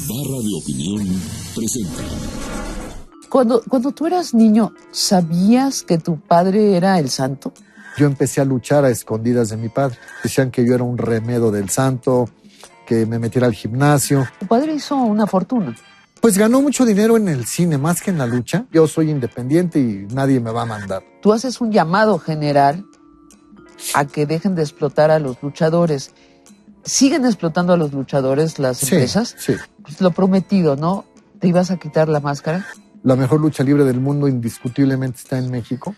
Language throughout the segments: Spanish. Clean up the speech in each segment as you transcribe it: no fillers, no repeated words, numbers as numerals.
Barra de Opinión presenta. Cuando tú eras niño, ¿sabías que tu padre era el santo? Yo empecé a luchar a escondidas de mi padre. Decían que yo era un remedo del santo, que me metiera al gimnasio. Tu padre hizo una fortuna. Pues ganó mucho dinero en el cine, más que en la lucha. Yo soy independiente y nadie me va a mandar. Tú haces un llamado general a que dejen de explotar a los luchadores. ¿Siguen explotando a los luchadores las empresas? Sí. Pues lo prometido, ¿no? ¿Te ibas a quitar la máscara? La mejor lucha libre del mundo indiscutiblemente está en México.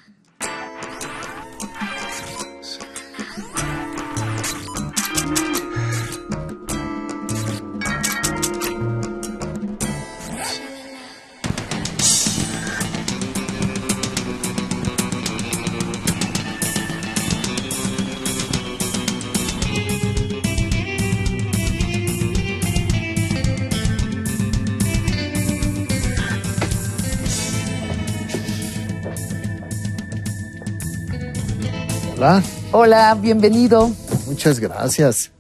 Hola. Hola, bienvenido. Muchas gracias.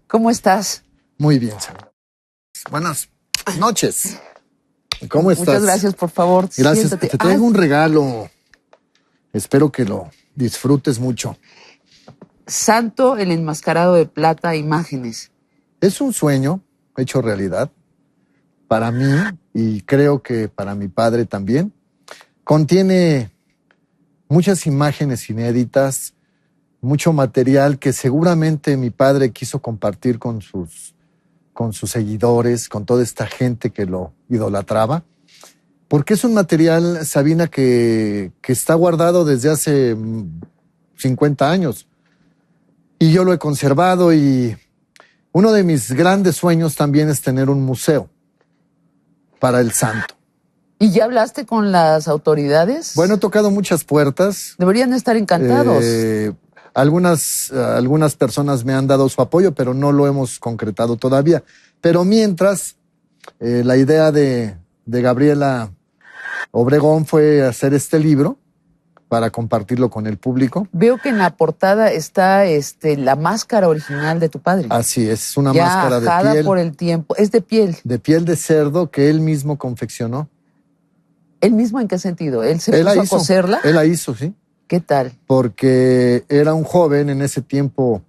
¿Cómo estás? Muy bien, señor. Buenas noches. ¿Cómo estás? Muchas gracias, por favor. Gracias. Siéntate. Te traigo un regalo. Espero que lo disfrutes mucho. Santo, el enmascarado de plata, imágenes. Es un sueño hecho realidad para mí y creo que para mi padre también. Contiene muchas imágenes inéditas, mucho material que seguramente mi padre quiso compartir con sus seguidores, con toda esta gente que lo idolatraba. Porque es un material, Sabina, que está guardado desde hace 50 años. Y yo lo he conservado y uno de mis grandes sueños también es tener un museo para el santo. ¿Y ya hablaste con las autoridades? Bueno, he tocado muchas puertas. Deberían estar encantados. Algunas personas me han dado su apoyo, pero no lo hemos concretado todavía. Pero mientras, la idea de Gabriela Obregón fue hacer este libro para compartirlo con el público. Veo que en la portada está la máscara original de tu padre. Así es una ya máscara de ajada piel. Por el tiempo. Es de piel. De piel de cerdo que él mismo confeccionó. ¿Él mismo en qué sentido? ¿Él se puso a coserla? Él la hizo, sí. ¿Qué tal? Porque era un joven en ese tiempo,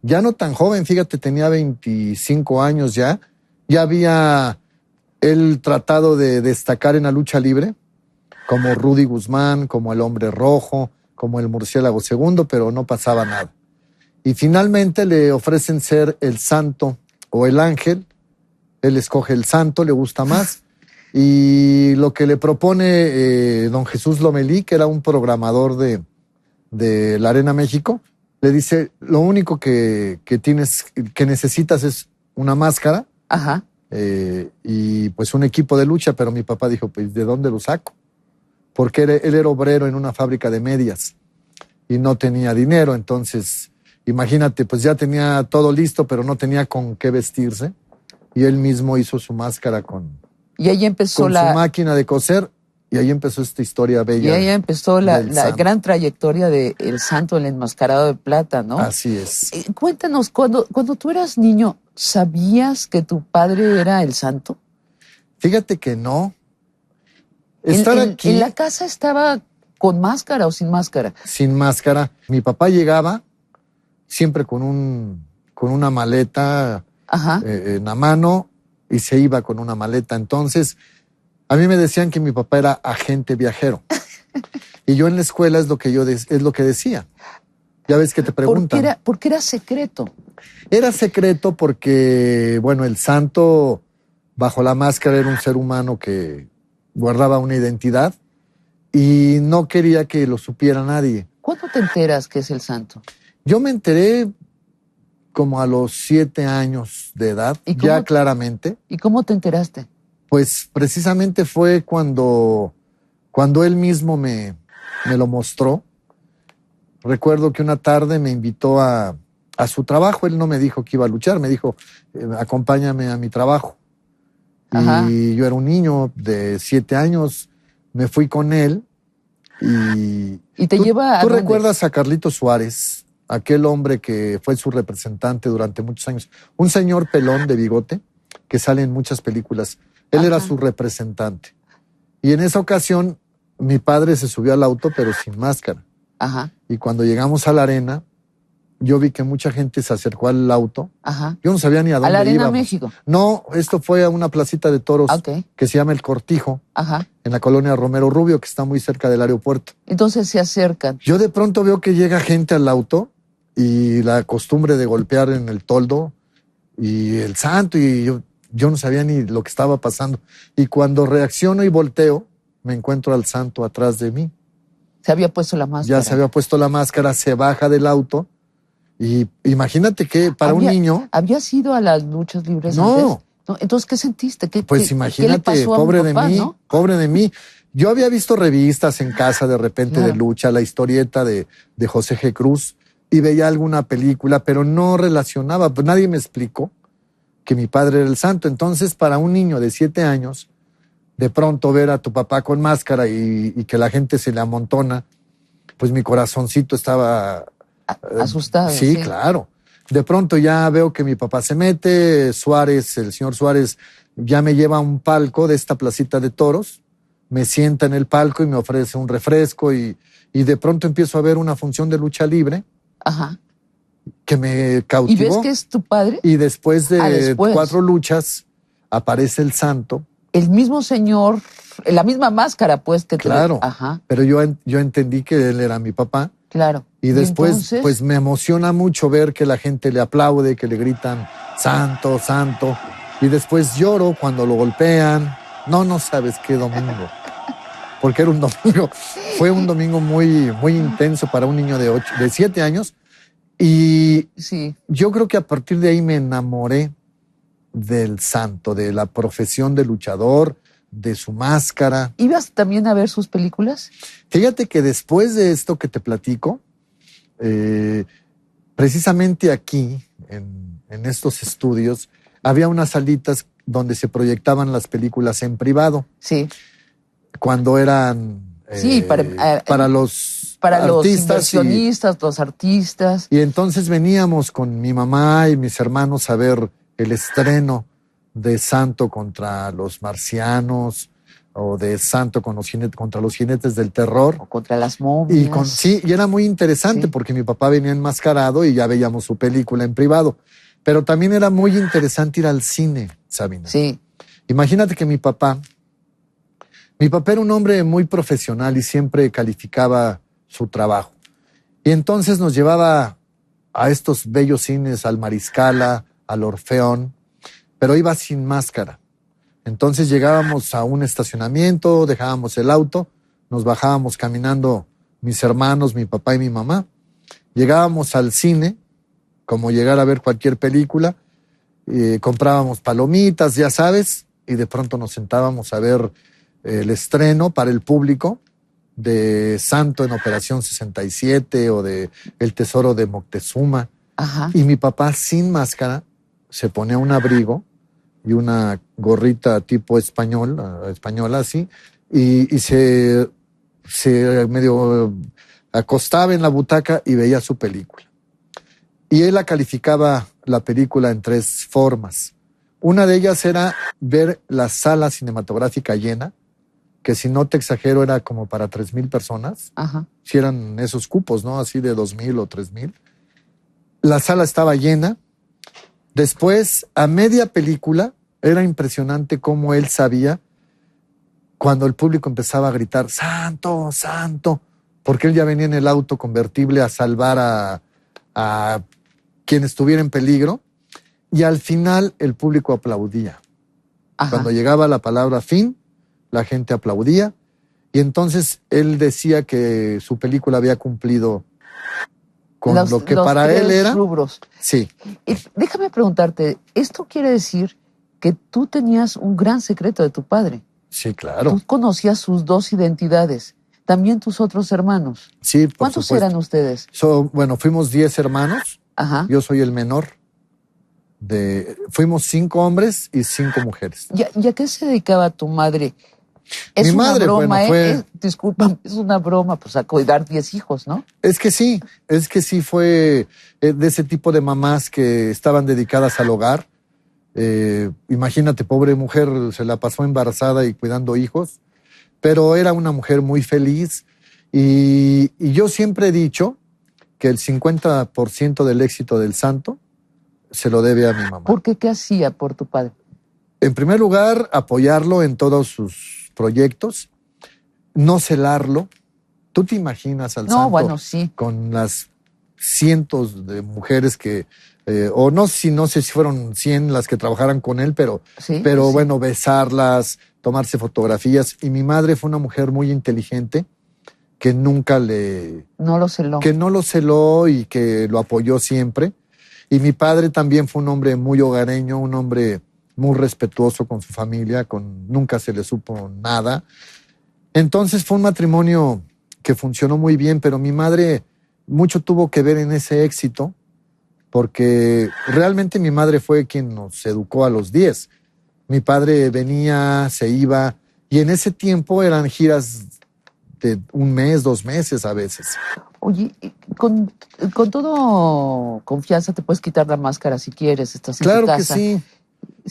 ya no tan joven, fíjate, tenía 25 años ya. Ya había él tratado de destacar en la lucha libre, como Rudy Guzmán, como el Hombre Rojo, como el Murciélago Segundo, pero no pasaba nada. Y finalmente le ofrecen ser el santo o el ángel. Él escoge el santo, le gusta más. Y lo que le propone don Jesús Lomelí, que era un programador de la Arena México, le dice, lo único que necesitas es una máscara. Ajá. Y pues un equipo de lucha, pero mi papá dijo, pues ¿de dónde lo saco? Porque él era obrero en una fábrica de medias y no tenía dinero, entonces imagínate, pues ya tenía todo listo, pero no tenía con qué vestirse y él mismo hizo su máscara con ahí empezó su máquina de coser y ahí empezó esta historia bella. Y ahí empezó la gran trayectoria de el santo, el enmascarado de plata, ¿no? Así es. Cuéntanos, cuando tú eras niño, ¿sabías que tu padre era el santo? Fíjate que no. Aquí. ¿En la casa estaba con máscara o sin máscara? Sin máscara. Mi papá llegaba siempre con una maleta en la mano y se iba con una maleta. Entonces, a mí me decían que mi papá era agente viajero. Y yo en la escuela es lo que decía. Ya ves que te preguntan. ¿Por qué era secreto? Era secreto porque, bueno, el santo bajo la máscara era un ser humano que guardaba una identidad y no quería que lo supiera nadie. ¿Cuándo te enteras que es el santo? Yo me enteré como a los 7 años de edad, ya claramente. ¿Y cómo te enteraste? Pues precisamente fue cuando él mismo me lo mostró. Recuerdo que una tarde me invitó a su trabajo. Él no me dijo que iba a luchar, me dijo, acompáñame a mi trabajo. Ajá. Y yo era un niño de 7 años, me fui con él ¿Y te lleva a ¿Tú dónde? recuerdas a Carlito Suárez, aquel hombre que fue su representante durante muchos años? Un señor pelón de bigote que sale en muchas películas. Él era su representante. Y en esa ocasión, mi padre se subió al auto, pero sin máscara. Ajá. Y cuando llegamos a la arena, yo vi que mucha gente se acercó al auto. Ajá. Yo no sabía ni a dónde ¿A la Arena íbamos. México? No, esto fue a una placita de toros que se llama El Cortijo, Ajá. en la colonia Romero Rubio, que está muy cerca del aeropuerto. Entonces se acercan. Yo de pronto veo que llega gente al auto y la costumbre de golpear en el toldo y el santo, y yo no sabía ni lo que estaba pasando. Y cuando reacciono y volteo, me encuentro al santo atrás de mí. Se había puesto la máscara. Ya se había puesto la máscara, se baja del auto. Y imagínate que para un niño... ¿Habías ido a las luchas libres no. antes? No. Entonces, ¿qué sentiste? Pues imagínate, pobre de mí, ¿no? Pobre de mí. Yo había visto revistas en casa de repente de lucha, la historieta de José G. Cruz, y veía alguna película, pero no relacionaba, pues nadie me explicó que mi padre era el santo. Entonces, para un niño de 7 años, de pronto ver a tu papá con máscara y que la gente se le amontona, pues mi corazoncito estaba... asustado. Sí, claro. De pronto ya veo que mi papá se mete, Suárez, el señor Suárez, ya me lleva a un palco de esta placita de toros, me sienta en el palco y me ofrece un refresco y de pronto empiezo a ver una función de lucha libre. Ajá. Que me cautivó. ¿Y ves que es tu padre? Y después de 4 luchas aparece el santo. El mismo señor, la misma máscara, pues, que claro, Ajá. Pero yo entendí que él era mi papá. Claro. Y después, entonces... pues me emociona mucho ver que la gente le aplaude, que le gritan santo, santo. Y después lloro cuando lo golpean. No sabes qué domingo. Porque era un domingo, fue un domingo muy, muy intenso para un niño de 7 años. Y yo creo que a partir de ahí me enamoré del santo, de la profesión de luchador, de su máscara. ¿Ibas también a ver sus películas? Fíjate que después de esto que te platico, precisamente aquí, en estos estudios, había unas salitas donde se proyectaban las películas en privado. Sí. Cuando eran para los inversionistas, los artistas. Y entonces veníamos con mi mamá y mis hermanos a ver el estreno de Santo contra los marcianos, o de Santo contra los jinetes del terror. O contra las momias. Y era muy interesante porque mi papá venía enmascarado y ya veíamos su película en privado. Pero también era muy interesante ir al cine, Sabina. Sí. Imagínate que mi papá era un hombre muy profesional y siempre calificaba su trabajo. Y entonces nos llevaba a estos bellos cines, al Mariscala, al Orfeón, pero iba sin máscara. Entonces llegábamos a un estacionamiento, dejábamos el auto, nos bajábamos caminando mis hermanos, mi papá y mi mamá. Llegábamos al cine, como llegar a ver cualquier película, comprábamos palomitas, ya sabes, y de pronto nos sentábamos a ver el estreno para el público de Santo en Operación 67 o de El Tesoro de Moctezuma. Ajá. Y mi papá sin máscara se ponía un abrigo y una gorrita tipo española así, y se medio acostaba en la butaca y veía su película. Y él la calificaba la película en 3 formas. Una de ellas era ver la sala cinematográfica llena, que si no te exagero era como para 3,000 personas. Ajá. Si eran esos cupos, ¿no? Así de 2,000 o 3,000. La sala estaba llena. Después, a media película, era impresionante cómo él sabía cuando el público empezaba a gritar ¡Santo, santo! Porque él ya venía en el auto convertible a salvar a quien estuviera en peligro. Y al final el público aplaudía. Ajá. Cuando llegaba la palabra fin, la gente aplaudía. Y entonces él decía que su película había cumplido con lo que para él era. Rubros. Sí. Déjame preguntarte, ¿esto quiere decir que tú tenías un gran secreto de tu padre? Sí, claro. Tú conocías sus 2 identidades, también tus otros hermanos. Sí, por ¿Cuántos supuesto. eran ustedes? Bueno, fuimos 10 hermanos. Ajá. Yo soy el menor. Fuimos 5 hombres y 5 mujeres. ¿Y a qué se dedicaba tu madre? Es Mi una madre, broma, bueno, disculpa, es una broma, pues a cuidar 10 hijos, ¿no? Es que sí fue de ese tipo de mamás que estaban dedicadas al hogar. Imagínate, pobre mujer, se la pasó embarazada y cuidando hijos, pero era una mujer muy feliz y yo siempre he dicho que el 50% del éxito del santo se lo debe a mi mamá. ¿Por qué? ¿Qué hacía por tu padre? En primer lugar, apoyarlo en todos sus proyectos, no celarlo. ¿Tú te imaginas al santo Bueno, sí. con las cientos de mujeres que, o no sé si fueron 100 las que trabajaran con él, pero Sí. bueno, besarlas, tomarse fotografías? Y mi madre fue una mujer muy inteligente que nunca No lo celó. que no lo celó y que lo apoyó siempre. Y mi padre también fue un hombre muy hogareño, un hombre muy respetuoso con su familia, nunca se le supo nada. Entonces fue un matrimonio que funcionó muy bien, pero mi madre mucho tuvo que ver en ese éxito, porque realmente mi madre fue quien nos educó a los 10. Mi padre venía, se iba, y en ese tiempo eran giras de 1 mes, 2 meses a veces. Oye, con todo confianza te puedes quitar la máscara si quieres, estás en Claro tu que casa. sí,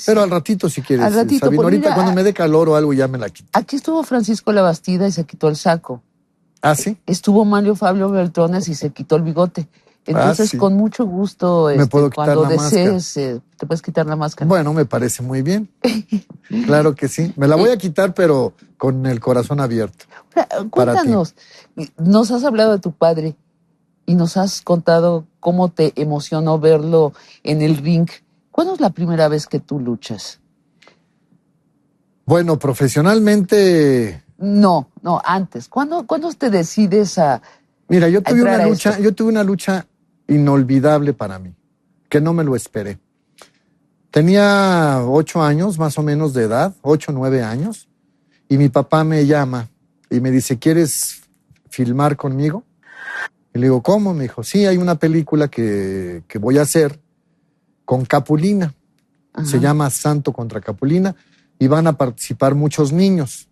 pero al ratito si quieres. Al ratito, Sabino, pues ahorita mira, cuando me dé calor o algo ya me la quito. Aquí estuvo Francisco Labastida y se quitó el saco. ¿Ah, sí? Estuvo Mario Fabio Beltrones y se quitó el bigote. Entonces, sí. con mucho gusto, Me puedo quitar cuando la desees, te puedes quitar la máscara. Bueno, me parece muy bien. Claro que sí. Me la voy a quitar, pero con el corazón abierto. Cuéntanos, nos has hablado de tu padre y nos has contado cómo te emocionó verlo en el ring. ¿Cuándo es la primera vez que tú luchas? Bueno, profesionalmente. No, antes. ¿Cuándo te decides a Mira, yo tuve entrar a esto? una lucha inolvidable para mí, que no me lo esperé. Tenía 8 años más o menos de edad, 8 o 9 años, y mi papá me llama y me dice, ¿quieres filmar conmigo? Y le digo, ¿cómo? Me dijo, sí, hay una película que voy a hacer con Capulina. Ajá. Se llama Santo contra Capulina y van a participar muchos niños.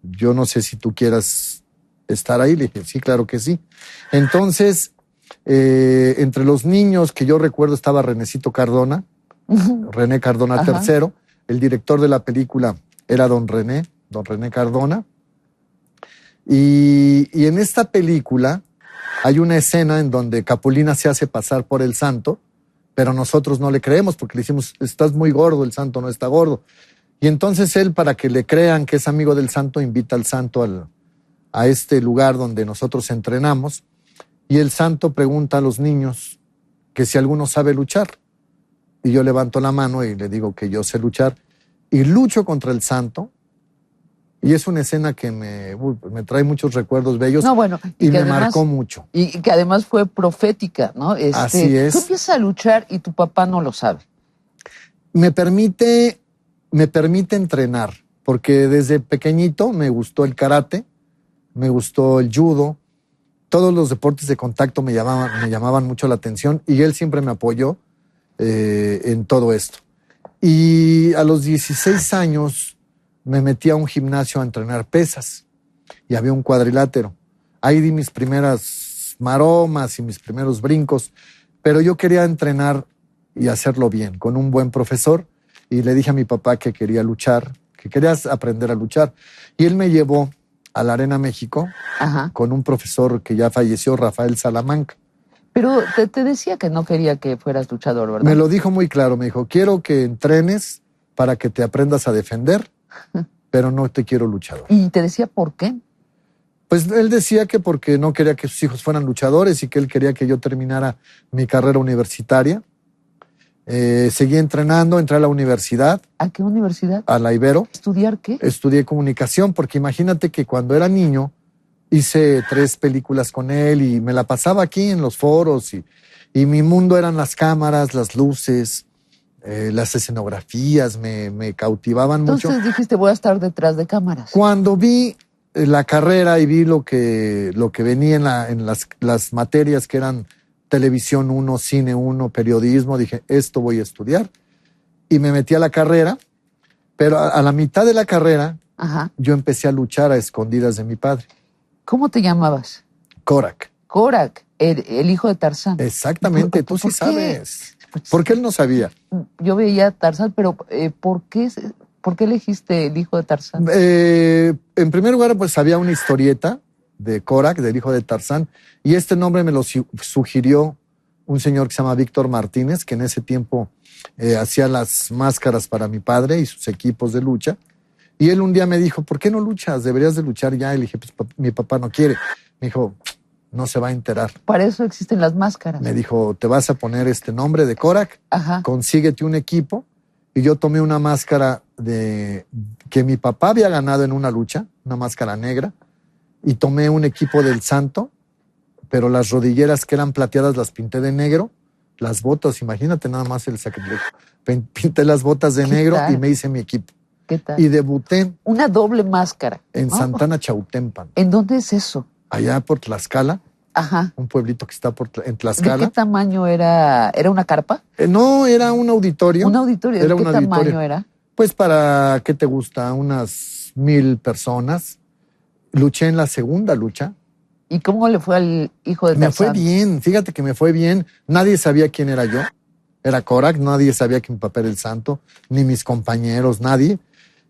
Yo no sé si tú quieras estar ahí. Le dije, sí, claro que sí. Entonces, entre los niños que yo recuerdo estaba Renecito Cardona, René Cardona Ajá. III. El director de la película era don René Cardona. Y en esta película hay una escena en donde Capulina se hace pasar por el santo, pero nosotros no le creemos porque le decimos, estás muy gordo, el santo no está gordo. Y entonces él, para que le crean que es amigo del santo, invita al santo a este lugar donde nosotros entrenamos, y el santo pregunta a los niños que si alguno sabe luchar. Y yo levanto la mano y le digo que yo sé luchar, y lucho contra el santo, y es una escena que me trae muchos recuerdos bellos. No, bueno, y me además, marcó mucho. Y que además fue profética, ¿no? Así es. Tú empiezas a luchar y tu papá no lo sabe. Me permite entrenar, porque desde pequeñito me gustó el karate, me gustó el judo, todos los deportes de contacto me llamaban mucho la atención, y él siempre me apoyó en todo esto. Y a los 16 años me metí a un gimnasio a entrenar pesas y había un cuadrilátero. Ahí di mis primeras maromas y mis primeros brincos, pero yo quería entrenar y hacerlo bien, con un buen profesor, y le dije a mi papá que quería luchar, que quería aprender a luchar, y él me llevó a la Arena México. Ajá. Con un profesor que ya falleció, Rafael Salamanca. Pero te decía que no quería que fueras luchador, ¿verdad? Me lo dijo muy claro, me dijo, quiero que entrenes para que te aprendas a defender, pero no te quiero luchador. ¿Y te decía por qué? Pues él decía que porque no quería que sus hijos fueran luchadores y que él quería que yo terminara mi carrera universitaria. Seguí entrenando, entré a la universidad. ¿A qué universidad? A la Ibero. ¿Estudiar qué? Estudié comunicación, porque imagínate que cuando era niño hice 3 películas con él y me la pasaba aquí en los foros y mi mundo eran las cámaras, las luces, las escenografías, me cautivaban mucho. Entonces dijiste, voy a estar detrás de cámaras. Cuando vi la carrera y vi lo que venía en las materias que eran televisión 1, cine 1, periodismo, dije, esto voy a estudiar. Y me metí a la carrera, pero a la mitad de la carrera, ajá, yo empecé a luchar a escondidas de mi padre. ¿Cómo te llamabas? Korak. Korak, el hijo de Tarzán. Exactamente, tú sí sabes. Pues, Porque él no sabía. yo veía a Tarzán, pero ¿por qué elegiste el hijo de Tarzán? En primer lugar, pues había una historieta de Korak, del hijo de Tarzán, y este nombre me lo sugirió un señor que se llama Víctor Martínez, que en ese tiempo hacía las máscaras para mi padre y sus equipos de lucha. Y él un día me dijo, ¿por qué no luchas? Deberías de luchar ya. Y le dije, pues mi papá no quiere. Me dijo, no se va a enterar. Para eso existen las máscaras. Me dijo, te vas a poner este nombre de Korak, Ajá. consíguete un equipo. Y yo tomé una máscara que mi papá había ganado en una lucha, una máscara negra, y tomé un equipo del Santo, pero las rodilleras que eran plateadas las pinté de negro, las botas, imagínate nada más el sacrilegio. Pinté las botas de ¿Qué negro tal? y me hice mi equipo. ¿Qué tal? Y debuté Una doble máscara. en ¿no? Santana Chautempan, ¿En dónde es eso? allá por Tlaxcala, Ajá. un pueblito que está en ¿De Tlaxcala. qué tamaño era? ¿Era una carpa? No, era un auditorio. Un auditorio. Era ¿De qué un tamaño auditorio. era? Pues para, ¿qué te gusta? Unas 1,000 personas. Luché en la segunda lucha. ¿Y cómo le fue al hijo de Me Tarzán? fue bien, fíjate que me fue bien. Nadie sabía quién era yo. Era Korak, nadie sabía que mi papá era el Santo, ni mis compañeros, nadie.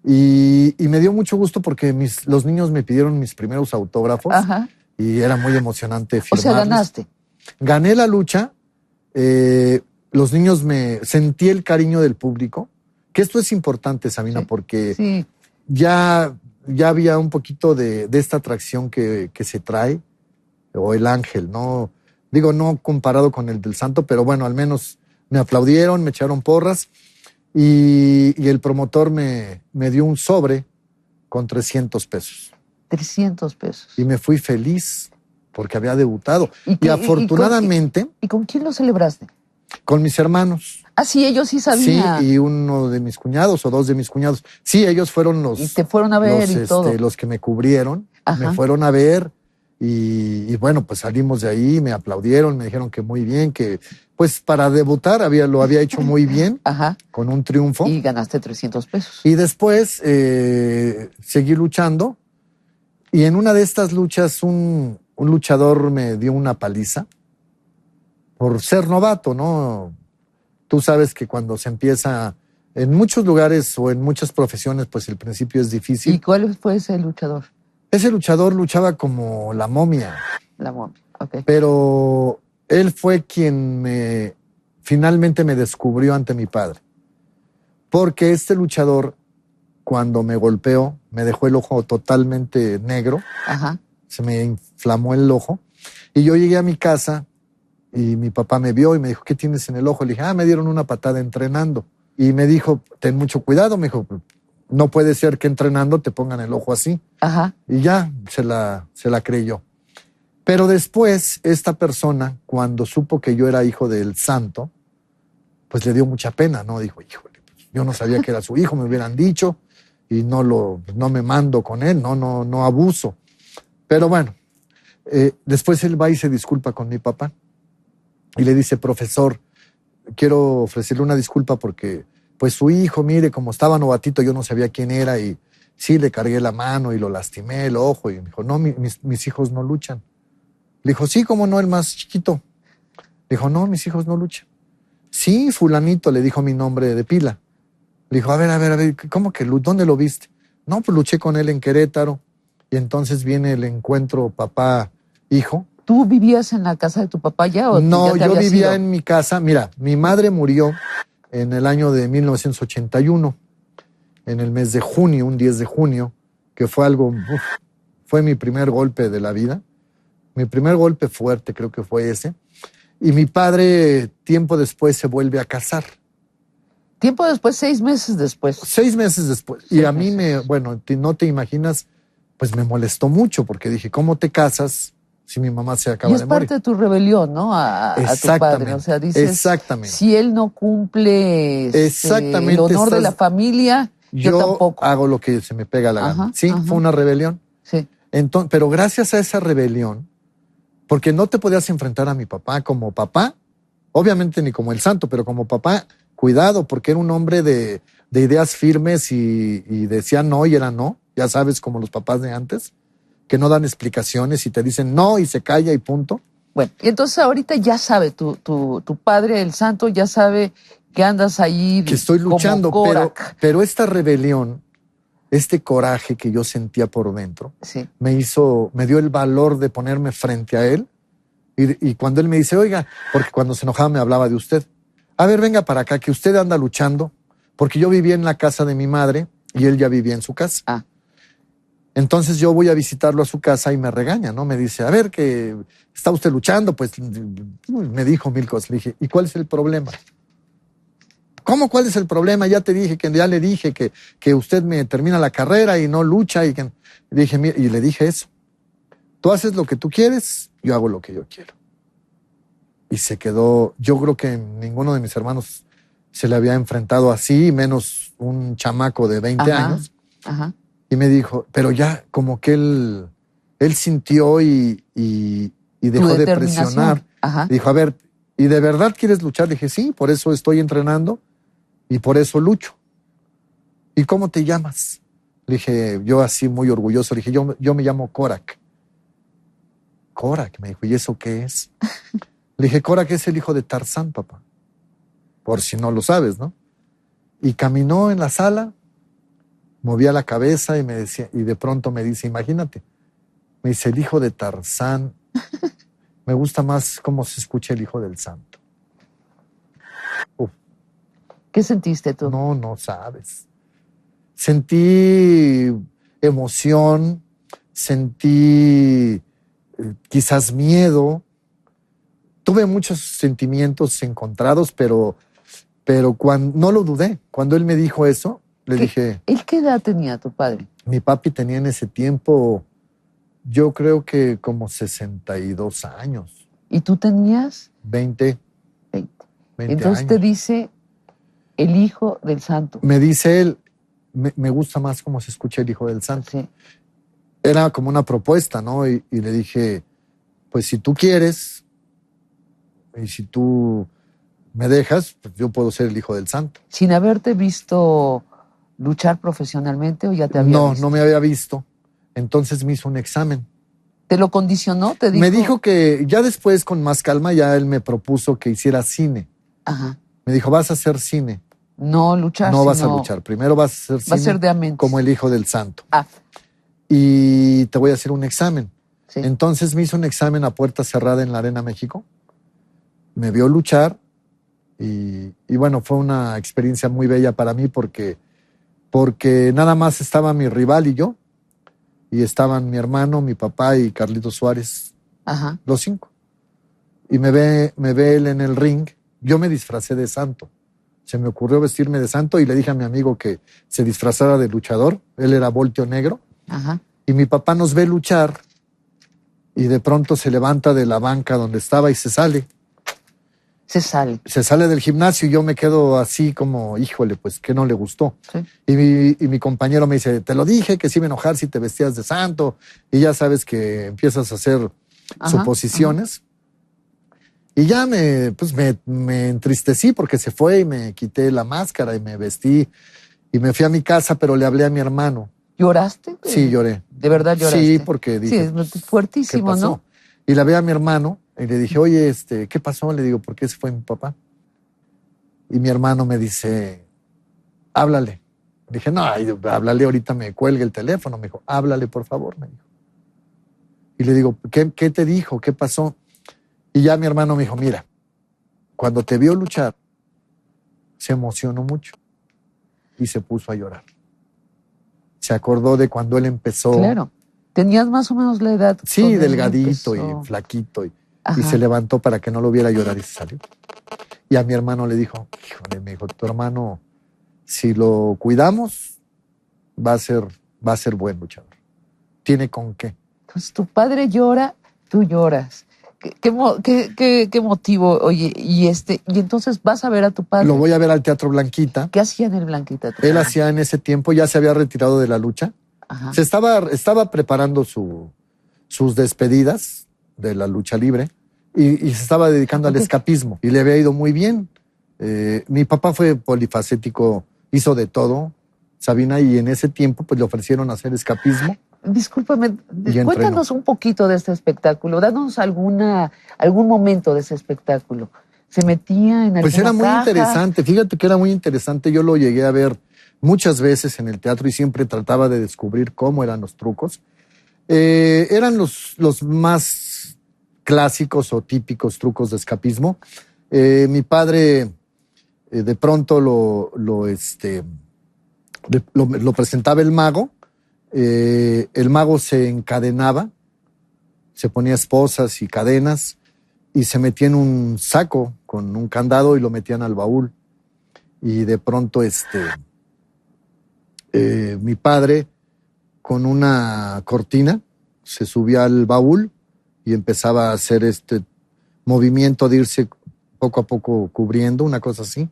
Y me dio mucho gusto porque los niños me pidieron mis primeros autógrafos. Ajá. Y era muy emocionante O firmarlos. sea, ganaste. Gané la lucha. Los niños sentí el cariño del público. Que esto es importante, Sabina, Sí. porque Sí. ya había un poquito de esta atracción que se trae, o el ángel, ¿no? Digo, no comparado con el del Santo, pero bueno, al menos me aplaudieron, me echaron porras y el promotor me dio un sobre con 300 pesos. 300 pesos. Y me fui feliz porque había debutado. ¿Y Y afortunadamente, ¿Y con quién lo celebraste? con mis hermanos. Ah, sí, ellos sí Sí, sabían. y uno de mis cuñados o dos de mis cuñados. Sí, ellos fueron Y te fueron a ver y todo. los que me cubrieron. Ajá. Me fueron a ver y bueno, pues salimos de ahí, me aplaudieron, me dijeron que muy bien, que pues para debutar lo había hecho muy bien, Ajá. con un triunfo. Y ganaste 300 pesos. Y después seguí luchando y en una de estas luchas un luchador me dio una paliza por ser novato, ¿no? Tú sabes que cuando se empieza en muchos lugares o en muchas profesiones, pues el principio es difícil. ¿Y cuál fue ese luchador? Ese luchador luchaba como la momia, La momia. Ok. pero él fue quien finalmente me descubrió ante mi padre. Porque este luchador, cuando me golpeó, me dejó el ojo totalmente negro, Ajá. se me inflamó el ojo, y yo llegué a mi casa y mi papá me vio y me dijo, ¿qué tienes en el ojo? Le dije, me dieron una patada entrenando. Y me dijo, ten mucho cuidado, me dijo, no puede ser que entrenando te pongan el ojo así. Ajá. Y ya se la creyó. Pero después, esta persona, cuando supo que yo era hijo del Santo, pues le dio mucha pena, ¿no? Dijo, híjole, pues, yo no sabía que era su hijo, me hubieran dicho, y no me mando con él, no abuso. Pero bueno, después él va y se disculpa con mi papá. Y le dice, profesor, quiero ofrecerle una disculpa porque pues su hijo, mire, como estaba novatito, yo no sabía quién era y sí, le cargué la mano y lo lastimé el ojo. Y me dijo, no, mis hijos no luchan. Le dijo, sí, ¿cómo no? El más chiquito. Le dijo, no, mis hijos no luchan. Sí, fulanito, le dijo mi nombre de pila. Le dijo, a ver, ¿cómo que dónde lo viste? No, pues luché con él en Querétaro. Y entonces viene el encuentro papá-hijo. ¿Tú vivías en la casa de tu papá ya o No, ya te yo habías vivía ido? en mi casa. Mira, mi madre murió en el año de 1981, en el mes de junio, un 10 de junio, que fue fue mi primer golpe de la vida. Mi primer golpe fuerte creo que fue ese. Y mi padre, tiempo después, se vuelve a casar. Tiempo después, 6 meses después. 6 meses después. Y a mí no te imaginas, pues me molestó mucho porque dije, ¿cómo te casas si mi mamá se acaba Y es de morir? parte de tu rebelión, ¿no? A tu padre. O sea, dices, exactamente. si él no cumple Exactamente, el honor de la familia, yo tampoco. hago lo que se me pega la gana. Ajá, Sí, ajá. fue una rebelión. Sí. Entonces, pero gracias a esa rebelión, porque no te podías enfrentar a mi papá como papá, obviamente ni como el santo, pero como papá, cuidado, porque era un hombre de ideas firmes y decía no y era no, ya sabes, como los papás de antes, que no dan explicaciones y te dicen no y se calla y punto. Bueno, y entonces ahorita ya sabe, tu padre, el santo, ya sabe que andas ahí Que estoy luchando, como Korak. pero esta rebelión, este coraje que yo sentía por dentro, Sí. me dio el valor de ponerme frente a él. Y cuando él me dice, oiga, porque cuando se enojaba me hablaba de usted. A ver, venga para acá, que usted anda luchando, porque yo vivía en la casa de mi madre y él ya vivía en su casa. Ah. Entonces yo voy a visitarlo a su casa y me regaña, ¿no? Me dice, a ver, que está usted luchando, pues me dijo mil cosas. Le dije, ¿y cuál es el problema? ¿Cómo cuál es el problema? Ya le dije que usted me termina la carrera y no lucha. Y le dije eso. Tú haces lo que tú quieres, yo hago lo que yo quiero. Y se quedó, yo creo que ninguno de mis hermanos se le había enfrentado así, menos un chamaco de 20 años. Ajá. Y me dijo, pero ya como que él sintió y dejó de presionar. Ajá. Dijo, a ver, ¿y de verdad quieres luchar? Dije, sí, por eso estoy entrenando y por eso lucho. ¿Y cómo te llamas? Le dije, yo así muy orgulloso, le dije, yo me llamo Korak. Korak, me dijo, ¿y eso qué es? Le dije, Korak es el hijo de Tarzán, papá. Por si no lo sabes, ¿no? Y caminó en la sala, movía la cabeza y me decía, y de pronto me dice, imagínate, me dice, el hijo de Tarzán, me gusta más cómo se escucha el hijo del santo. Uf. ¿Qué sentiste tú? No sabes. Sentí emoción, sentí quizás miedo. Tuve muchos sentimientos encontrados, pero cuando no lo dudé. Cuando él me dijo eso, le dije... ¿El qué edad tenía tu padre? Mi papi tenía en ese tiempo, yo creo que como 62 años. ¿Y tú tenías? 20 Entonces años. te dice el hijo del santo. Me dice él, me gusta más cómo se escucha el hijo del santo. Sí. Era como una propuesta, ¿no? Y le dije, pues si tú quieres y si tú me dejas, pues yo puedo ser el hijo del santo. Sin haberte visto luchar profesionalmente o ya te había visto. No me había visto. Entonces me hizo un examen. ¿Te lo condicionó? ¿Te dijo? Me dijo que ya después, con más calma, ya él me propuso que hiciera cine. Ajá. Me dijo, vas a hacer cine. No luchar, No vas a luchar. Primero vas a hacer cine. Va a ser de amentes. Como el hijo del santo. Ah. Y te voy a hacer un examen. Sí. Entonces me hizo un examen a puerta cerrada en la Arena México. Me vio luchar y bueno, fue una experiencia muy bella para mí porque nada más estaba mi rival y yo, y estaban mi hermano, mi papá y Carlitos Suárez, Ajá. los 5. Y me ve él en el ring. Yo me disfracé de santo. Se me ocurrió vestirme de santo y le dije a mi amigo que se disfrazara de luchador. Él era volteo negro. Ajá. Y mi papá nos ve luchar y de pronto se levanta de la banca donde estaba y se sale. Se sale. Se sale del gimnasio y yo me quedo así como, híjole, pues que no le gustó. Sí. Y mi compañero me dice, te lo dije que sí iba a enojar si te vestías de santo. Y ya sabes que empiezas a hacer suposiciones. Y ya me entristecí porque se fue y me quité la máscara y me vestí y me fui a mi casa, pero le hablé a mi hermano. ¿Lloraste? Sí, lloré. ¿De verdad lloraste? Sí, porque dije, sí, es fuertísimo, ¿qué pasó? ¿no? Y la vi a mi hermano y le dije, oye, ¿qué pasó? Le digo, ¿por qué se fue mi papá? Y mi hermano me dice, háblale. Le dije, no, háblale, ahorita me cuelgue el teléfono. Me dijo, háblale, por favor, me dijo. Y le digo, ¿qué te dijo? ¿Qué pasó? Y ya mi hermano me dijo, mira, cuando te vio luchar, se emocionó mucho y se puso a llorar. Se acordó de cuando él empezó. Claro. Tenías más o menos la edad. Sí, delgadito y flaquito. Y se levantó para que no lo viera llorar y se salió. Y a mi hermano le dijo, híjole, me dijo, tu hermano, si lo cuidamos, va a ser buen luchador. Tiene con qué. Entonces tu padre llora, tú lloras. ¿Qué motivo? Oye, y entonces vas a ver a tu padre. Lo voy a ver al Teatro Blanquita. ¿Qué hacía en el Blanquita? Él hacía en ese tiempo, ya se había retirado de la lucha. Ajá. Se estaba preparando sus despedidas de la lucha libre y se estaba dedicando al escapismo y le había ido muy bien. Mi papá fue polifacético, hizo de todo, Sabina, y en ese tiempo pues le ofrecieron hacer escapismo. Discúlpame, Y entrenó. cuéntanos un poquito de este espectáculo, danos algún momento de ese espectáculo. ¿Se metía en alguna Pues era muy caja? interesante, fíjate que era muy interesante. Yo lo llegué a ver muchas veces en el teatro y siempre trataba de descubrir cómo eran los trucos. Eran los más clásicos o típicos trucos de escapismo. Mi padre de pronto lo presentaba el mago. El mago se encadenaba, se ponía esposas y cadenas y se metía en un saco con un candado y lo metían al baúl. Y de pronto mi padre con una cortina se subía al baúl y empezaba a hacer este movimiento de irse poco a poco cubriendo, una cosa así.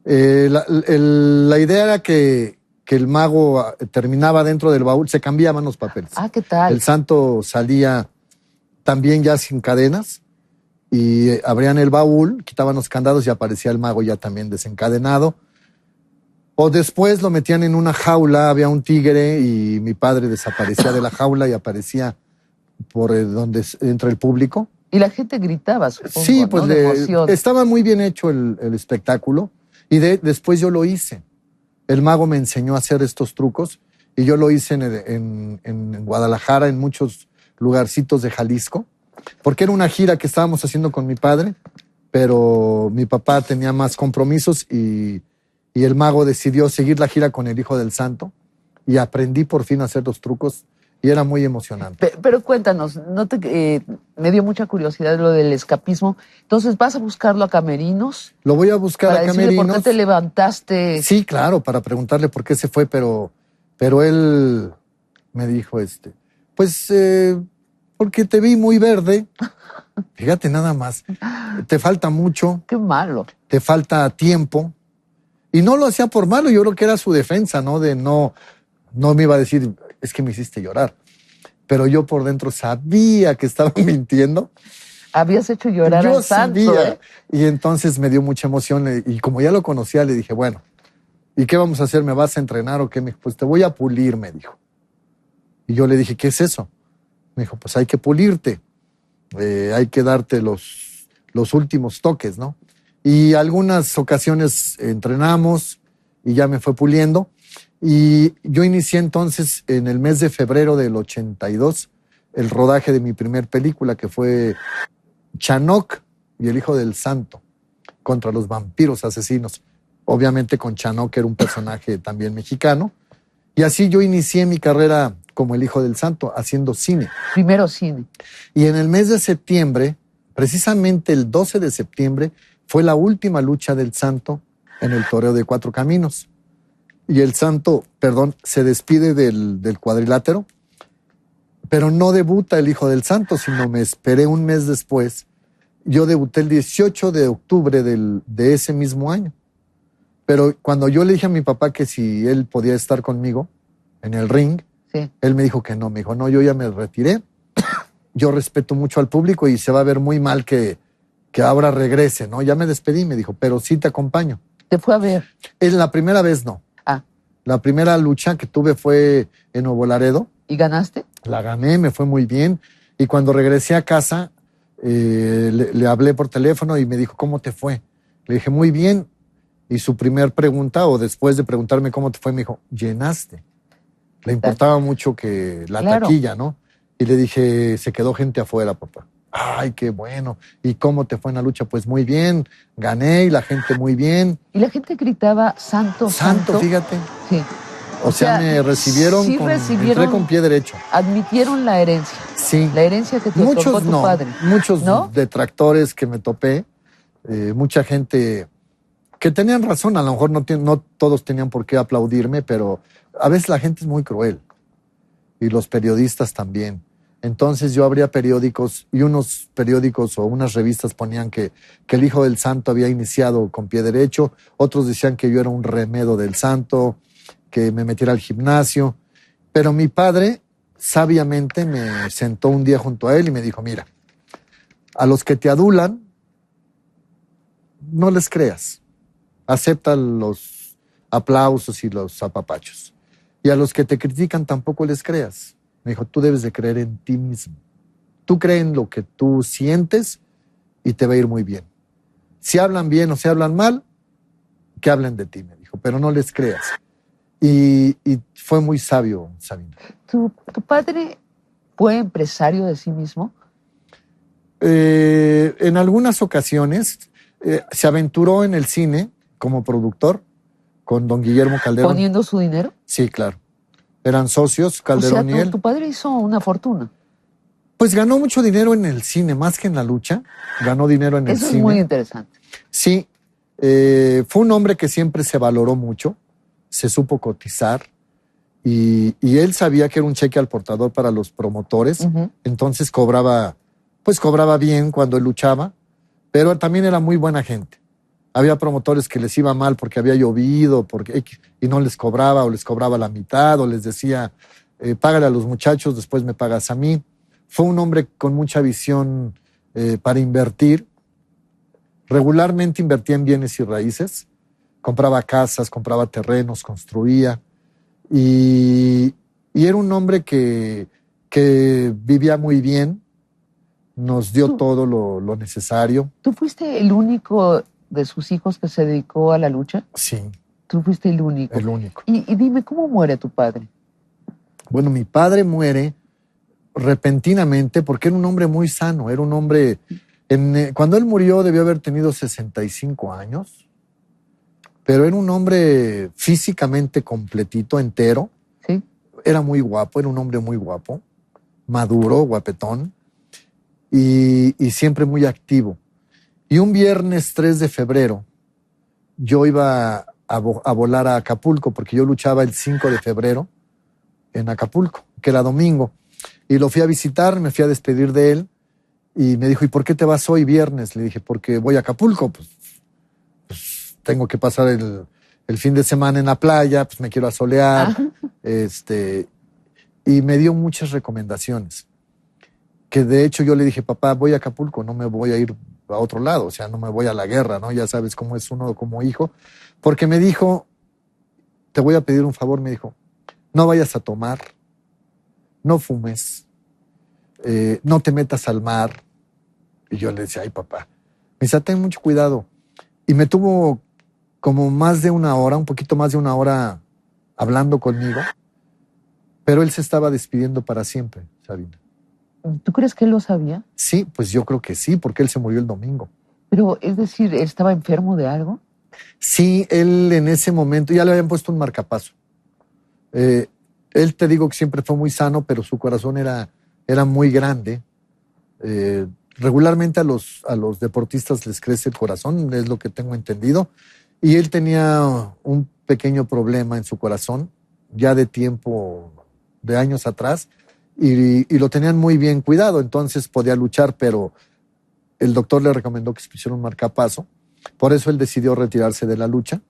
La idea era que el mago terminaba dentro del baúl, se cambiaban los papeles. Ah, ¿qué tal? El santo salía también ya sin cadenas y abrían el baúl, quitaban los candados y aparecía el mago ya también desencadenado. O después lo metían en una jaula, había un tigre y mi padre desaparecía de la jaula y aparecía por donde entra el público. Y la gente gritaba, supongo, Sí, ¿no? pues De emoción. estaba muy bien hecho el espectáculo y después yo lo hice. El mago me enseñó a hacer estos trucos y yo lo hice en Guadalajara, en muchos lugarcitos de Jalisco, porque era una gira que estábamos haciendo con mi padre, pero mi papá tenía más compromisos y el mago decidió seguir la gira con el Hijo del Santo y aprendí por fin a hacer los trucos y era muy emocionante. Pero cuéntanos, me dio mucha curiosidad lo del escapismo. Entonces, ¿vas a buscarlo a Camerinos? Lo voy a buscar Para a decirle Camerinos. por qué te levantaste. Sí, claro, para preguntarle por qué se fue, pero él me dijo, porque te vi muy verde. Fíjate nada más, te falta mucho, Qué malo. te falta tiempo. Y no lo hacía por malo, yo creo que era su defensa, ¿no? No me iba a decir, es que me hiciste llorar. Pero yo por dentro sabía que estaba mintiendo. Habías hecho llorar Yo al santo, sabía. ¿eh? Y entonces me dio mucha emoción. Y como ya lo conocía, le dije, bueno, ¿y qué vamos a hacer? ¿Me vas a entrenar o qué? Me dijo, pues te voy a pulir, me dijo. Y yo le dije, ¿qué es eso? Me dijo, pues hay que pulirte. Hay que darte los últimos toques, ¿no? Y algunas ocasiones entrenamos y ya me fue puliendo. Y yo inicié entonces en el mes de febrero del 82 el rodaje de mi primer película, que fue Chanoc y el Hijo del Santo contra los vampiros asesinos. Obviamente con Chanoc, que era un personaje también mexicano. Y así yo inicié mi carrera como el Hijo del Santo, haciendo cine. Primero cine. Y en el mes de septiembre, precisamente el 12 de septiembre, fue la última lucha del santo en el toreo de Cuatro Caminos. Y el santo, se despide del cuadrilátero, pero no debuta el Hijo del Santo, sino me esperé un mes después. Yo debuté el 18 de octubre de ese mismo año. Pero cuando yo le dije a mi papá que si él podía estar conmigo en el ring, Sí. él me dijo que no. Me dijo, no, yo ya me retiré. Yo respeto mucho al público y se va a ver muy mal que ahora regrese, ¿no? Ya me despedí, me dijo, pero sí te acompaño. Te fue a ver. Es la primera vez, no. Ah, La primera lucha que tuve fue en Nuevo Laredo. ¿y ganaste? La gané, me fue muy bien. Y cuando regresé a casa, le hablé por teléfono y me dijo, ¿cómo te fue? Le dije, muy bien. Y su primer pregunta, o después de preguntarme cómo te fue, me dijo, llenaste. Le importaba mucho que la Claro. taquilla, ¿no? Y le dije, se quedó gente afuera, papá. Ay, qué bueno. ¿Y cómo te fue en la lucha? Pues muy bien, gané y la gente muy bien. Y la gente gritaba, santo, santo. Fíjate. Sí. O sea, me recibieron, sí entré con pie derecho. Admitieron la herencia. Sí. La herencia que te otorgó tu padre. Muchos ¿no? detractores que me topé, mucha gente que tenían razón, a lo mejor no todos tenían por qué aplaudirme, pero a veces la gente es muy cruel y los periodistas también. Entonces yo abría periódicos y unos periódicos o unas revistas ponían que el Hijo del Santo había iniciado con pie derecho, otros decían que yo era un remedo del santo, que me metiera al gimnasio, pero mi padre sabiamente me sentó un día junto a él y me dijo, mira, a los que te adulan, no les creas, acepta los aplausos y los apapachos, y a los que te critican tampoco les creas. Me dijo, tú debes de creer en ti mismo. Tú cree en lo que tú sientes y te va a ir muy bien. Si hablan bien o si hablan mal, que hablen de ti, me dijo, pero no les creas. Y fue muy sabio, Sabina. ¿Tu padre fue empresario de sí mismo? En algunas ocasiones se aventuró en el cine como productor con don Guillermo Calderón. ¿Poniendo su dinero? Sí, claro. Eran socios, Calderón O sea, y él. tu padre hizo una fortuna. Pues ganó mucho dinero en el cine, más que en la lucha. Ganó dinero en el Eso cine. es muy interesante. Sí, fue un hombre que siempre se valoró mucho, se supo cotizar y él sabía que era un cheque al portador para los promotores, Ujú. entonces cobraba bien cuando él luchaba, pero también era muy buena gente. Había promotores que les iba mal porque había llovido y no les cobraba o les cobraba la mitad o les decía, págale a los muchachos, después me pagas a mí. Fue un hombre con mucha visión para invertir. Regularmente invertía en bienes y raíces, compraba casas, compraba terrenos, construía y era un hombre que vivía muy bien, nos dio todo lo necesario. ¿Tú fuiste el único de sus hijos que se dedicó a la lucha? Sí, Tú fuiste el único. el único. Y dime, ¿cómo muere tu padre? Bueno, mi padre muere repentinamente porque era un hombre muy sano, era un hombre... cuando él murió debió haber tenido 65 años, pero era un hombre físicamente completito, entero. ¿Sí? Era muy guapo, era un hombre muy guapo, maduro, guapetón y siempre muy activo. Y un viernes 3 de febrero yo iba a volar a Acapulco porque yo luchaba el 5 de febrero en Acapulco, que era domingo. Y lo fui a visitar, me fui a despedir de él y me dijo, ¿y por qué te vas hoy viernes? Le dije, porque voy a Acapulco, pues tengo que pasar el fin de semana en la playa, pues me quiero asolear. Y me dio muchas recomendaciones. Que de hecho yo le dije, papá, voy a Acapulco, no me voy a ir a otro lado, o sea, no me voy a la guerra, ¿no? Ya sabes cómo es uno como hijo. Porque me dijo, te voy a pedir un favor, me dijo, no vayas a tomar, no fumes, no te metas al mar. Y yo le decía, ay, papá. Me dice, ten mucho cuidado. Y me tuvo como más de una hora, un poquito más de una hora hablando conmigo, pero él se estaba despidiendo para siempre, Sabina. ¿Tú crees que él lo sabía? Sí, pues yo creo que sí, porque él se murió el domingo. Pero, es decir, ¿él estaba enfermo de algo? Sí, él en ese momento, ya le habían puesto un marcapaso. Él te digo que siempre fue muy sano, pero su corazón era muy grande. Regularmente a los deportistas les crece el corazón, es lo que tengo entendido. Y él tenía un pequeño problema en su corazón, ya de tiempo, de años atrás, y lo tenían muy bien cuidado, entonces podía luchar, pero el doctor le recomendó que se pusiera un marcapaso. Por eso él decidió retirarse de la lucha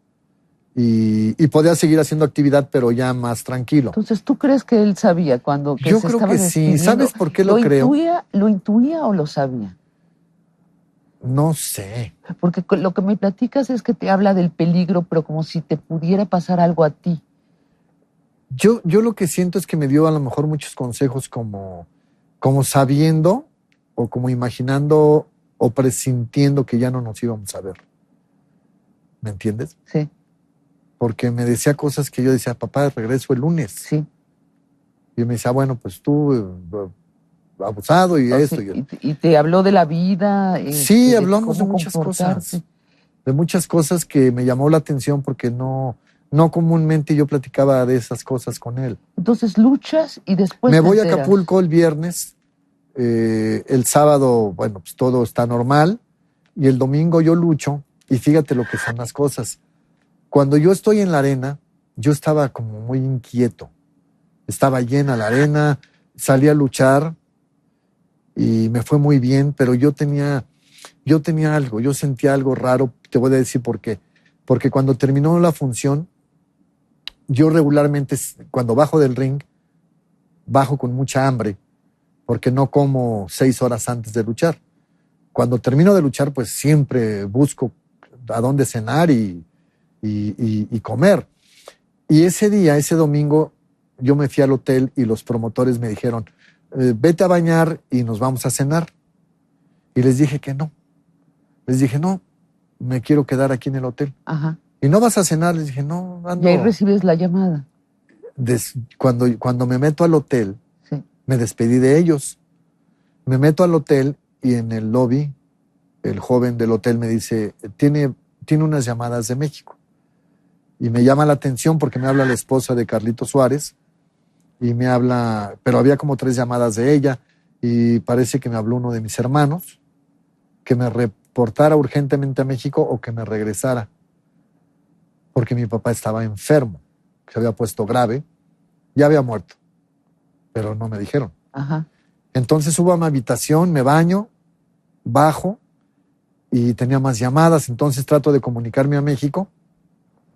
y podía seguir haciendo actividad, pero ya más tranquilo. Entonces, ¿tú crees que él sabía cuando que Yo se creo estaba que sí. despidiendo? ¿Sabes por qué lo creo? ¿Lo intuía o lo sabía? No sé. Porque lo que me platicas es que te habla del peligro, pero como si te pudiera pasar algo a ti. Yo lo que siento es que me dio a lo mejor muchos consejos como sabiendo o como imaginando o presintiendo que ya no nos íbamos a ver. ¿Me entiendes? Sí, Porque me decía cosas que yo decía, papá, regreso el lunes. sí. Y me decía, bueno, pues tú abusado y O esto. sea, y te habló de la vida. Sí, de hablamos de cómo muchas comportarte. cosas. De muchas cosas que me llamó la atención porque no comúnmente yo platicaba de esas cosas con él. Entonces luchas y después Me te voy a enteras. Acapulco el viernes, el sábado, bueno, pues todo está normal, y el domingo yo lucho, y fíjate lo que son las cosas. Cuando yo estoy en la arena, yo estaba como muy inquieto. Estaba llena la arena, salí a luchar y me fue muy bien, pero yo tenía algo, yo sentía algo raro, te voy a decir por qué. Porque cuando terminó la función, yo regularmente, cuando bajo del ring, bajo con mucha hambre, porque no como 6 horas antes de luchar. Cuando termino de luchar, pues siempre busco a dónde cenar y comer. Y ese día, ese domingo, yo me fui al hotel y los promotores me dijeron, vete a bañar y nos vamos a cenar. Y les dije que no. Les dije, no, me quiero quedar aquí en el hotel. Ajá. ¿Y no vas a cenar? Les dije, no, Y ando. ahí recibes la llamada. Cuando me meto al hotel, Sí. me despedí de ellos. Me meto al hotel y en el lobby, el joven del hotel me dice, tiene unas llamadas de México. Y me llama la atención porque me habla la esposa de Carlito Suárez y me habla, pero había como 3 llamadas de ella y parece que me habló uno de mis hermanos, que me reportara urgentemente a México o que me regresara, porque mi papá estaba enfermo, se había puesto grave, ya había muerto, pero no me dijeron. Ajá. Entonces subo a mi habitación, me baño, bajo y tenía más llamadas, entonces trato de comunicarme a México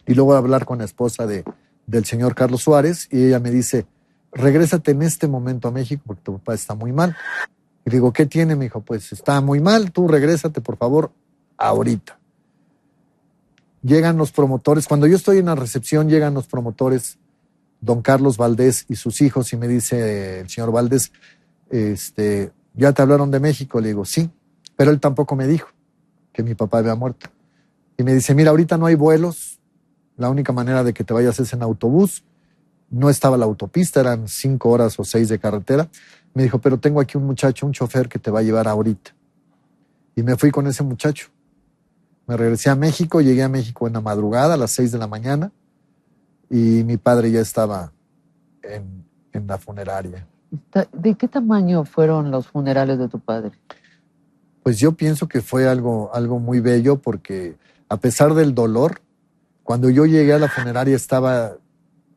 y luego hablar con la esposa del señor Carlos Suárez y ella me dice, regrésate en este momento a México porque tu papá está muy mal. Y digo, ¿qué tiene? Me dijo, pues está muy mal, tú regrésate por favor ahorita. Llegan los promotores, cuando yo estoy en la recepción llegan los promotores, don Carlos Valdés y sus hijos, y me dice el señor Valdés, ¿ya te hablaron de México? Le digo, sí, pero él tampoco me dijo que mi papá había muerto. Y me dice, mira, ahorita no hay vuelos, la única manera de que te vayas es en autobús. No estaba la autopista, eran 5 horas o 6 de carretera. Me dijo, pero tengo aquí un muchacho, un chofer que te va a llevar ahorita. Y me fui con ese muchacho. Me regresé a México, llegué a México en la madrugada, a las 6 de la mañana, y mi padre ya estaba en la funeraria. ¿De qué tamaño fueron los funerales de tu padre? Pues yo pienso que fue algo muy bello porque a pesar del dolor, cuando yo llegué a la funeraria estaba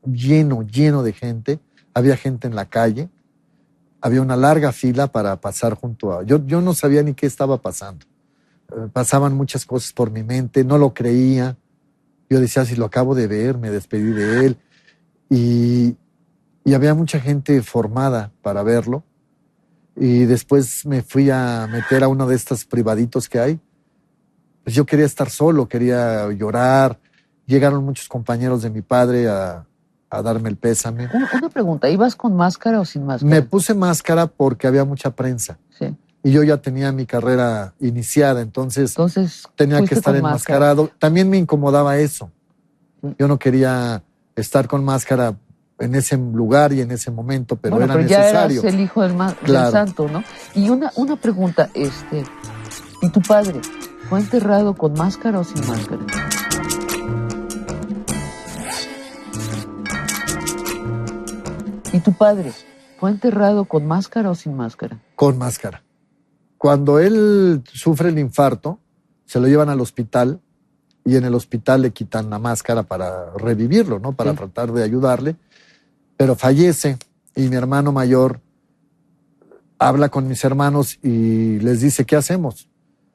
lleno de gente, había gente en la calle, había una larga fila para pasar junto a... Yo no sabía ni qué estaba pasando. Pasaban muchas cosas por mi mente, no lo creía. Yo decía, si lo acabo de ver, me despedí de él. Y había mucha gente formada para verlo. Y después me fui a meter a uno de estos privaditos que hay. Pues yo quería estar solo, quería llorar. Llegaron muchos compañeros de mi padre a darme el pésame. Una pregunta, ¿ibas con máscara o sin máscara? Me puse máscara porque había mucha prensa. Sí. Y yo ya tenía mi carrera iniciada, entonces tenía que fuiste estar con enmascarado. máscara. También me incomodaba eso. Sí. Yo no quería estar con máscara en ese lugar y en ese momento, pero Bueno, era pero ya necesario. eras el hijo del Claro. santo, ¿no? Y una pregunta, ¿y tu padre fue enterrado con máscara o sin máscara? ¿Y tu padre fue enterrado con máscara o sin máscara? Con máscara. Cuando él sufre el infarto, se lo llevan al hospital y en el hospital le quitan la máscara para revivirlo, ¿no? Para tratar de ayudarle. Pero fallece y mi hermano mayor habla con mis hermanos y les dice, ¿qué hacemos?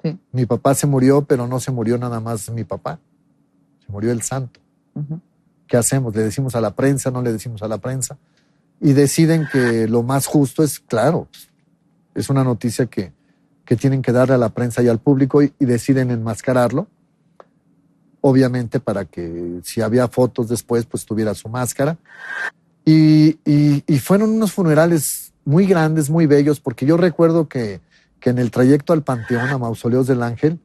Sí. Mi papá se murió, pero no se murió nada más mi papá. Se murió el santo. Uh-huh. ¿Qué hacemos? ¿Le decimos a la prensa? ¿No le decimos a la prensa? Y deciden que lo más justo es, claro, es una noticia que tienen que darle a la prensa y al público y deciden enmascararlo, obviamente para que si había fotos después, pues tuviera su máscara. Y fueron unos funerales muy grandes, muy bellos, porque yo recuerdo que en el trayecto al Panteón, a Mausoleos del Ángel,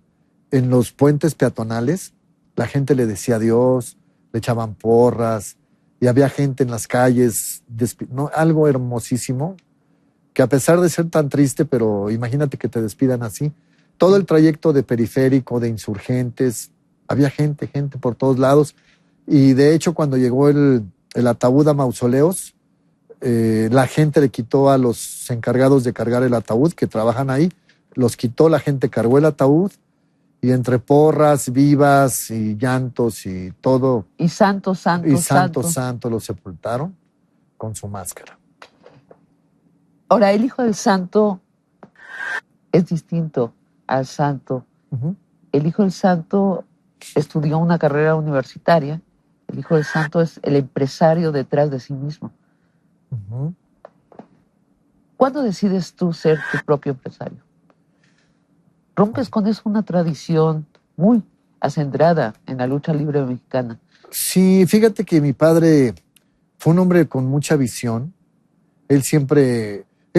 en los puentes peatonales, la gente le decía adiós, le echaban porras, y había gente en las calles, ¿no? Algo hermosísimo, que a pesar de ser tan triste, pero imagínate que te despidan así. Todo el trayecto de Periférico, de Insurgentes, había gente por todos lados. Y de hecho, cuando llegó el ataúd a Mausoleos, la gente le quitó a los encargados de cargar el ataúd, que trabajan ahí, los quitó, la gente cargó el ataúd, y entre porras, vivas y llantos y todo. Y santo, lo sepultaron con su máscara. Ahora, el hijo del santo es distinto al santo. Uh-huh. El hijo del santo estudió una carrera universitaria. El hijo del santo es el empresario detrás de sí mismo. Uh-huh. ¿Cuándo decides tú ser tu propio empresario? Rompes con eso una tradición muy acendrada en la lucha libre mexicana. Sí, fíjate que mi padre fue un hombre con mucha visión. Él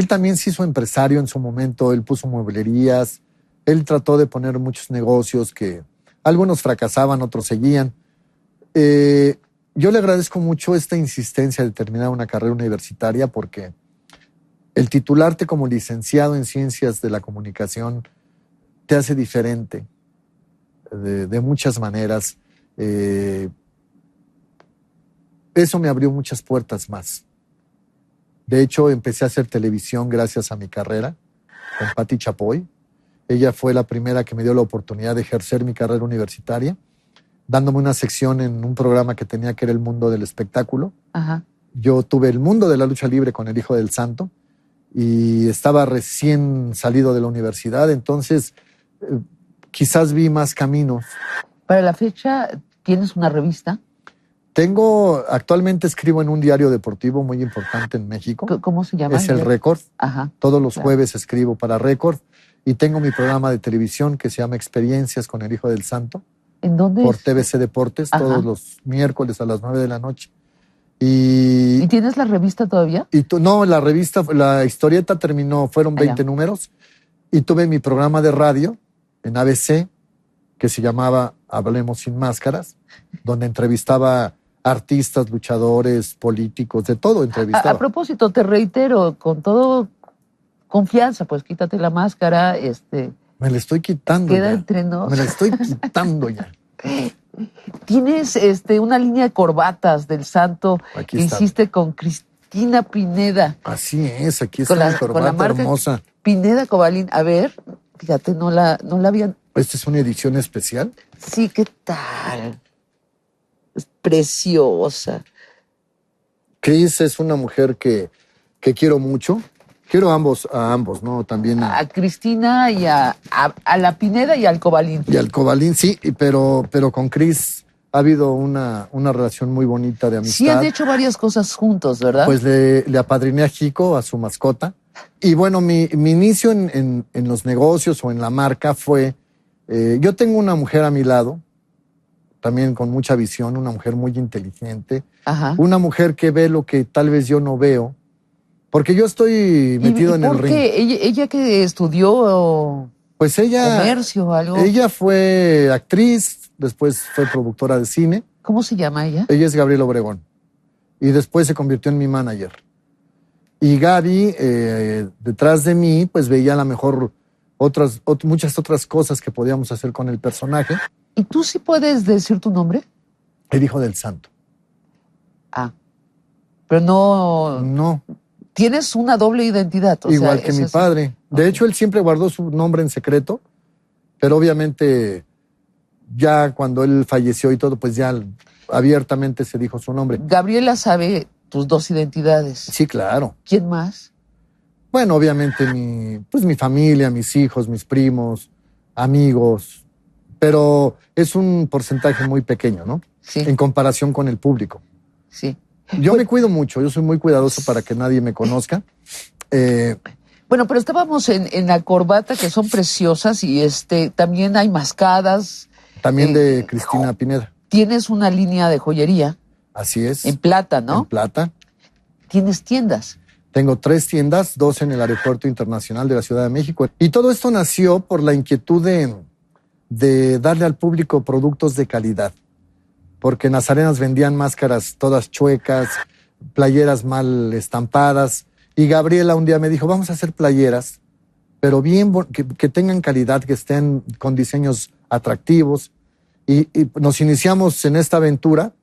también se hizo empresario en su momento, él puso mueblerías, él trató de poner muchos negocios que algunos fracasaban, otros seguían. Yo le agradezco mucho esta insistencia de terminar una carrera universitaria porque el titularte como licenciado en Ciencias de la Comunicación te hace diferente de muchas maneras. Eso me abrió muchas puertas más. De hecho, empecé a hacer televisión gracias a mi carrera con Patti Chapoy. Ella fue la primera que me dio la oportunidad de ejercer mi carrera universitaria, dándome una sección en un programa que tenía que era el mundo del espectáculo. Ajá. Yo tuve el mundo de la lucha libre con el Hijo del Santo y estaba recién salido de la universidad, entonces quizás vi más caminos. Para la fecha, ¿tienes una revista? Actualmente escribo en un diario deportivo muy importante en México. ¿Cómo se llama? Es el Récord. Ajá. Todos los jueves escribo para Récord y tengo mi programa de televisión que se llama Experiencias con el Hijo del Santo. ¿En dónde? Por es? TVC Deportes, Ajá. todos los miércoles a las 9 de la noche. ¿Y tienes la revista todavía? No, la revista, la historieta terminó, fueron 20 números y tuve mi programa de radio en ABC que se llamaba Hablemos sin Máscaras, donde entrevistaba artistas, luchadores, políticos, de todo entrevistaba. A propósito, te reitero, con todo confianza, pues quítate la máscara. Me la estoy quitando queda ya. Entre nos. Me la estoy quitando ya. Tienes una línea de corbatas del Santo Aquí que está. hiciste con Cristina Pineda. Así es, aquí está mi corbata con la marca hermosa. Pineda Cobalín. A ver, fíjate, no la habían. ¿Esta es una edición especial? Sí, ¿qué tal? Es preciosa. Cris es una mujer que quiero mucho. Quiero a ambos, ¿no? También a Cristina y a la Pineda y al Cobalín. Y al Cobalín, sí, pero con Cris ha habido una relación muy bonita de amistad. Sí han hecho varias cosas juntos, ¿verdad? Pues le apadriné a Jico, a su mascota. Y bueno, mi inicio en los negocios o en la marca fue... yo tengo una mujer a mi lado, también con mucha visión, una mujer muy inteligente. Ajá. Una mujer que ve lo que tal vez yo no veo. Porque yo estoy metido en el ring. ¿Por qué? ¿Ella que estudió pues ella, comercio o algo? Ella fue actriz, después fue productora de cine. ¿Cómo se llama ella? Ella es Gabriela Obregón. Y después se convirtió en mi manager. Y Gaby, detrás de mí, pues veía a lo mejor muchas otras cosas que podíamos hacer con el personaje. ¿Y tú sí puedes decir tu nombre? El Hijo del Santo. Ah, pero no... No. Tienes una doble identidad. Igual que mi padre. De hecho, él siempre guardó su nombre en secreto, pero obviamente ya cuando él falleció y todo, pues ya abiertamente se dijo su nombre. Gabriela sabe tus dos identidades. Sí, claro. ¿Quién más? Bueno, obviamente mi familia, mis hijos, mis primos, amigos, pero es un porcentaje muy pequeño, ¿no? Sí. En comparación con el público. Sí. Yo me cuido mucho, yo soy muy cuidadoso para que nadie me conozca. Bueno, pero estábamos en la corbata, que son preciosas, y también hay mascadas. También de Cristina Pineda. Tienes una línea de joyería. Así es. En plata, ¿no? En plata. ¿Tienes tiendas? Tengo 3 tiendas, 2 en el Aeropuerto Internacional de la Ciudad de México. Y todo esto nació por la inquietud de darle al público productos de calidad. Porque en las arenas vendían máscaras todas chuecas, playeras mal estampadas. Y Gabriela un día me dijo, vamos a hacer playeras, pero bien que tengan calidad, que estén con diseños atractivos. Y nos iniciamos en esta aventura,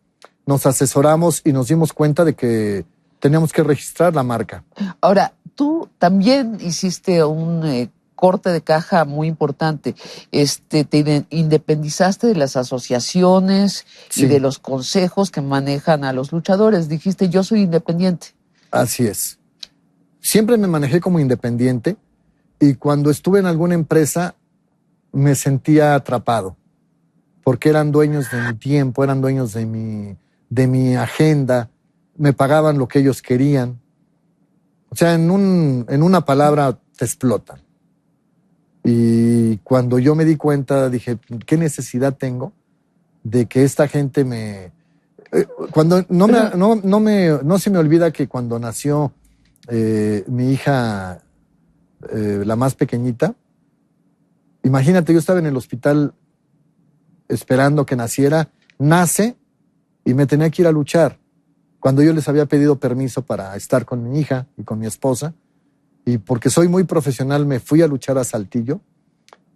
nos asesoramos y nos dimos cuenta de que teníamos que registrar la marca. Ahora, tú también hiciste un corte de caja muy importante. Te independizaste de las asociaciones Sí. y de los consejos que manejan a los luchadores. Dijiste, yo soy independiente. Así es. Siempre me manejé como independiente y cuando estuve en alguna empresa me sentía atrapado porque eran dueños de mi tiempo, eran dueños de mi agenda, me pagaban lo que ellos querían. O sea, en una palabra te explotan. Y cuando yo me di cuenta, dije, ¿qué necesidad tengo de que esta gente Cuando no se me olvida que cuando nació mi hija, la más pequeñita, imagínate, yo estaba en el hospital esperando que naciera, nace y me tenía que ir a luchar. Cuando yo les había pedido permiso para estar con mi hija y con mi esposa, y porque soy muy profesional me fui a luchar a Saltillo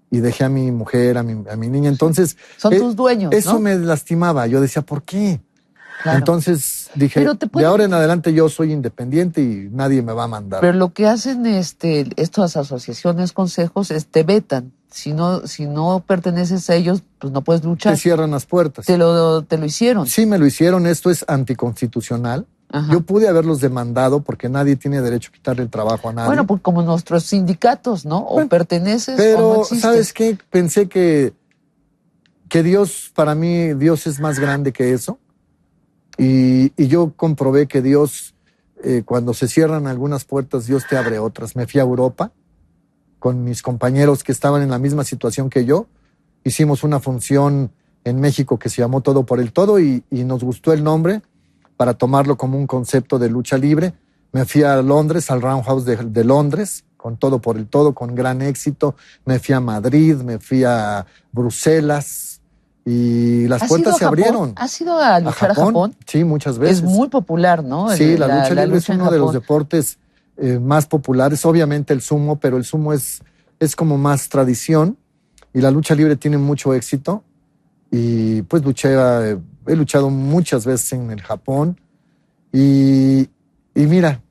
y dejé a mi mujer, a mi niña. Entonces, son tus dueños, eso ¿no? me lastimaba. Yo decía, ¿por qué? Claro. Entonces dije, de ahora en adelante yo soy independiente y nadie me va a mandar. Pero lo que hacen estas asociaciones, consejos, te vetan. Si no perteneces a ellos, pues no puedes luchar. Te cierran las puertas. Te lo hicieron. Sí, me lo hicieron. Esto es anticonstitucional. Ajá. Yo pude haberlos demandado porque nadie tiene derecho a quitarle el trabajo a nadie. Bueno, pues como nuestros sindicatos, ¿no? O perteneces pero, o no existes. ¿sabes qué? Pensé que Dios, para mí, Dios es más grande que eso. Y yo comprobé que Dios, cuando se cierran algunas puertas, Dios te abre otras. Me fui a Europa con mis compañeros que estaban en la misma situación que yo. Hicimos una función en México que se llamó Todo por el Todo y nos gustó el nombre para tomarlo como un concepto de lucha libre. Me fui a Londres, al Roundhouse de Londres, con Todo por el Todo, con gran éxito. Me fui a Madrid, me fui a Bruselas. Y las puertas se abrieron. ¿Has ido a luchar a Japón? Sí, muchas veces. Es muy popular, ¿no? Sí, la lucha libre es uno de los deportes más populares. Obviamente el sumo, pero el sumo es como más tradición. Y la lucha libre tiene mucho éxito. Y pues he luchado muchas veces en el Japón. Y mira,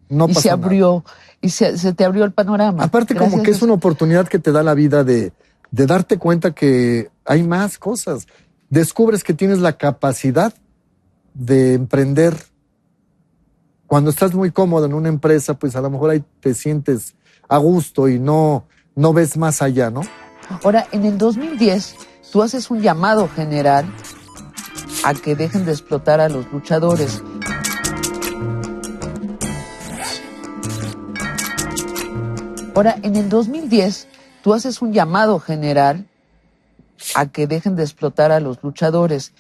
no pasa nada. Y se te abrió el panorama. Aparte, como que es una oportunidad que te da la vida de darte cuenta que hay más cosas. Descubres que tienes la capacidad de emprender. Cuando estás muy cómodo en una empresa, pues a lo mejor ahí te sientes a gusto y no ves más allá, ¿no? Ahora, en el 2010, tú haces un llamado general a que dejen de explotar a los luchadores. Ahora, en el 2010, tú haces un llamado general a que dejen de explotar a los luchadores.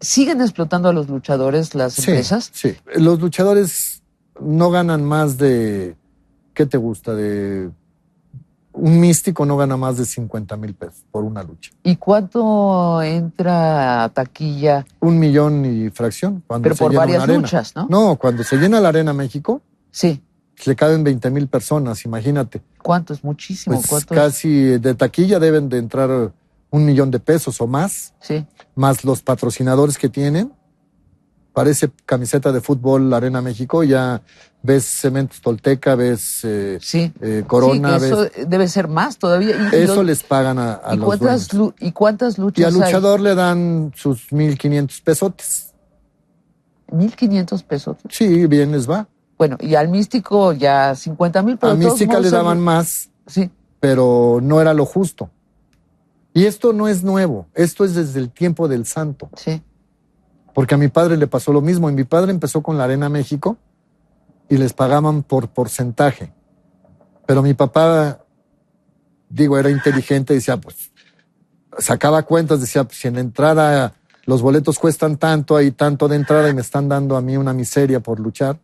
¿Siguen explotando a los luchadores las empresas? Sí. Los luchadores no ganan más de, ¿qué te gusta? Un místico no gana más de 50,000 pesos por una lucha. ¿Y cuánto entra a taquilla? 1 millón y fracción. Pero por varias luchas, ¿no? No, cuando se llena la Arena México. Sí. Le caben 20,000 personas, imagínate. ¿Cuánto? Es muchísimo. Pues ¿Cuánto casi de taquilla deben de entrar 1 millón de pesos o más. Sí. Más los patrocinadores que tienen. Parece camiseta de fútbol Arena México. Ya ves Cementos Tolteca, ves Corona. Sí, eso debe ser más todavía. Eso les pagan a los dueños. ¿Y cuántas luchas Y al luchador le dan sus 1,500 pesotes. 1,500 pesos. Sí, bien les va. Bueno, y al místico ya 50,000. A Mística le daban más, sí, pero no era lo justo. Y esto no es nuevo, esto es desde el tiempo del Santo. Sí. Porque a mi padre le pasó lo mismo. Y mi padre empezó con la Arena México y les pagaban por porcentaje. Pero mi papá, era inteligente, decía, pues, sacaba cuentas, decía, pues, si en la entrada los boletos cuestan tanto, hay tanto de entrada y me están dando a mí una miseria por luchar.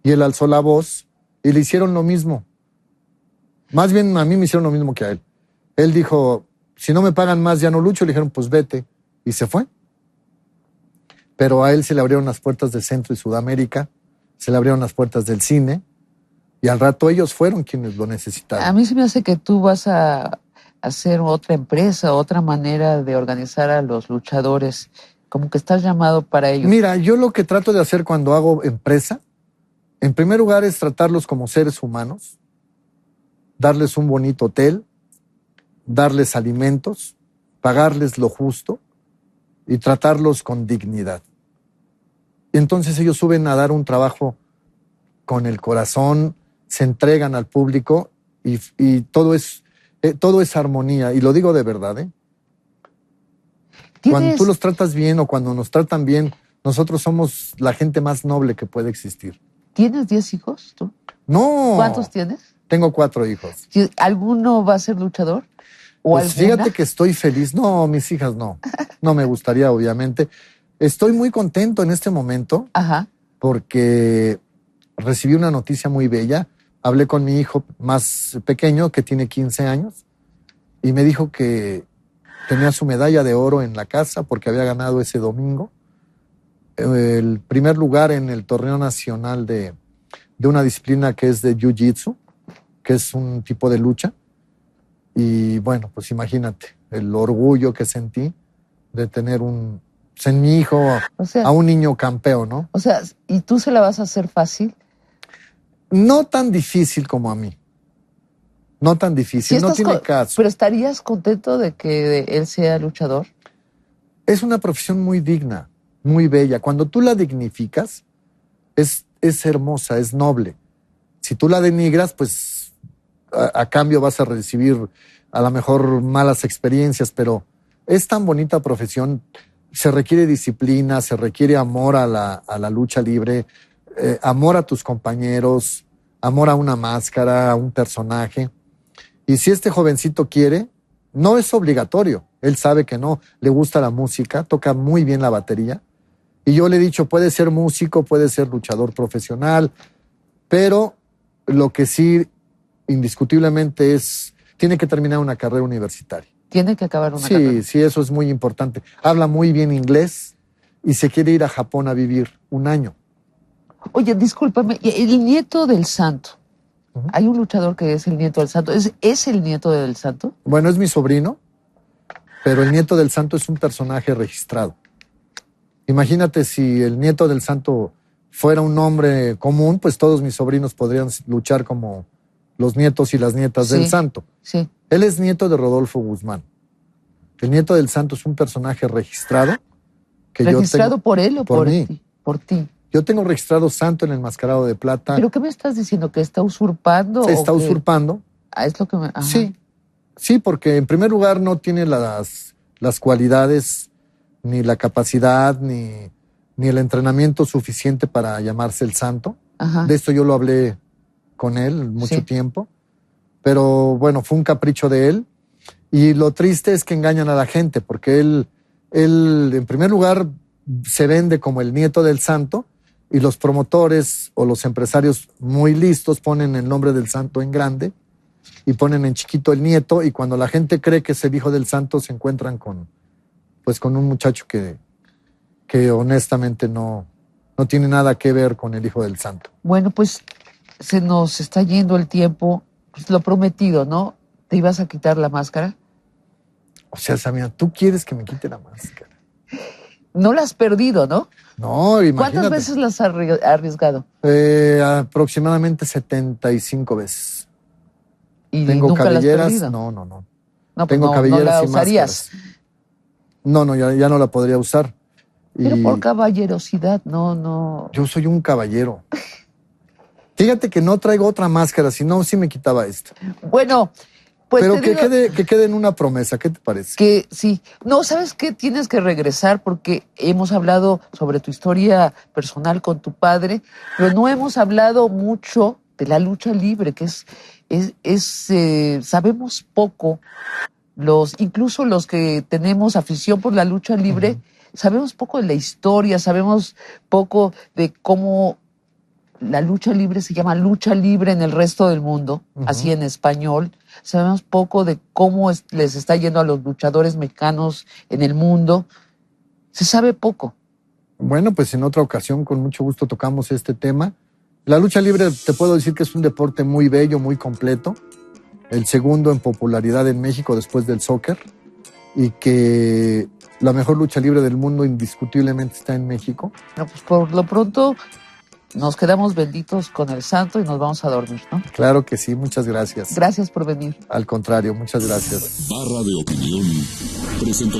Y él alzó la voz y le hicieron lo mismo. Más bien a mí me hicieron lo mismo que a él. Él dijo, si no me pagan más ya no lucho. Le dijeron, pues vete. Y se fue. Pero a él se le abrieron las puertas de Centro y Sudamérica, se le abrieron las puertas del cine y al rato ellos fueron quienes lo necesitaron. A mí se me hace que tú vas a hacer otra empresa, otra manera de organizar a los luchadores, como que estás llamado para ellos. Mira, yo lo que trato de hacer cuando hago empresa, en primer lugar es tratarlos como seres humanos, darles un bonito hotel, darles alimentos, pagarles lo justo y tratarlos con dignidad. Entonces ellos suben a dar un trabajo con el corazón, se entregan al público y todo es armonía. Y lo digo de verdad, ¿eh? Cuando tú los tratas bien o cuando nos tratan bien, nosotros somos la gente más noble que puede existir. ¿Tienes 10 hijos tú? No. ¿Cuántos tienes? Tengo 4 hijos. ¿Alguno va a ser luchador? ¿O pues fíjate que estoy feliz. No, mis hijas no. No me gustaría, obviamente. Estoy muy contento en este momento Ajá. porque recibí una noticia muy bella. Hablé con mi hijo más pequeño, que tiene 15 años, y me dijo que tenía su medalla de oro en la casa porque había ganado ese domingo el primer lugar en el torneo nacional de una disciplina que es de Jiu-Jitsu, que es un tipo de lucha. Y bueno, pues imagínate el orgullo que sentí de tener en mi hijo O sea, a un niño campeón, ¿no? O sea, ¿y tú se la vas a hacer fácil? No tan difícil como a mí. No tan difícil, no tiene caso. Pero ¿estarías contento de que él sea luchador? Es una profesión muy digna, muy bella. Cuando tú la dignificas, es hermosa, es noble. Si tú la denigras, pues a cambio vas a recibir a lo mejor malas experiencias, pero es tan bonita profesión. Se requiere disciplina, se requiere amor a la lucha libre, amor a tus compañeros, amor a una máscara, a un personaje. Y si este jovencito quiere, no es obligatorio. Él sabe que no, le gusta la música, toca muy bien la batería. Y yo le he dicho, puede ser músico, puede ser luchador profesional, pero lo que sí, indiscutiblemente, tiene que terminar una carrera universitaria. Tiene que acabar una carrera. Sí, eso es muy importante. Habla muy bien inglés y se quiere ir a Japón a vivir un año. Oye, discúlpame, el nieto del santo. Hay un luchador que es el nieto del santo. ¿Es el nieto del santo? Bueno, es mi sobrino, pero el nieto del santo es un personaje registrado. Imagínate si el nieto del santo fuera un hombre común, pues todos mis sobrinos podrían luchar como los nietos y las nietas del santo. Sí. Él es nieto de Rodolfo Guzmán. El nieto del santo es un personaje registrado. ¿Registrado por él o por mí? Ti? Por ti. Yo tengo registrado santo en el Enmascarado de Plata. ¿Pero qué me estás diciendo? ¿Que está usurpando? Se está usurpando. Es lo que me... Ajá. Sí, porque en primer lugar no tiene las cualidades, ni la capacidad, ni el entrenamiento suficiente para llamarse el santo. Ajá. De esto yo lo hablé con él mucho tiempo. Pero bueno, fue un capricho de él. Y lo triste es que engañan a la gente, porque él en primer lugar se vende como el nieto del santo, y los promotores o los empresarios muy listos ponen el nombre del santo en grande y ponen en chiquito el nieto, y cuando la gente cree que es el hijo del santo se encuentran con un muchacho que honestamente no tiene nada que ver con el hijo del santo. Bueno, pues se nos está yendo el tiempo. Pues lo prometido, ¿no? ¿Te ibas a quitar la máscara? O sea, Samia, ¿tú quieres que me quite la máscara? No la has perdido, ¿no? No, imagínate. ¿Cuántas veces la has arriesgado? Aproximadamente 75 veces. ¿Y tengo nunca cabelleras? la has perdido? No. No, tengo pues cabelleras no la y usarías. máscaras. No, ya no la podría usar. Pero por caballerosidad, no. Yo soy un caballero. Fíjate que no traigo otra máscara, si no, sí me quitaba esta. Bueno, pues pero que quede en una promesa, ¿qué te parece? Que sí. No, ¿sabes qué? Tienes que regresar porque hemos hablado sobre tu historia personal con tu padre, pero no hemos hablado mucho de la lucha libre, que sabemos poco, incluso los que tenemos afición por la lucha libre, sabemos poco de la historia, sabemos poco de cómo la lucha libre se llama lucha libre en el resto del mundo, así en español. Sabemos poco de cómo les está yendo a los luchadores mexicanos en el mundo. Se sabe poco. Bueno, pues en otra ocasión con mucho gusto tocamos este tema. La lucha libre te puedo decir que es un deporte muy bello, muy completo. El segundo en popularidad en México después del soccer. Y que la mejor lucha libre del mundo indiscutiblemente está en México. Bueno, pues por lo pronto nos quedamos benditos con el santo y nos vamos a dormir, ¿no? Claro que sí, muchas gracias. Gracias por venir. Al contrario, muchas gracias. Barra de Opinión presentó.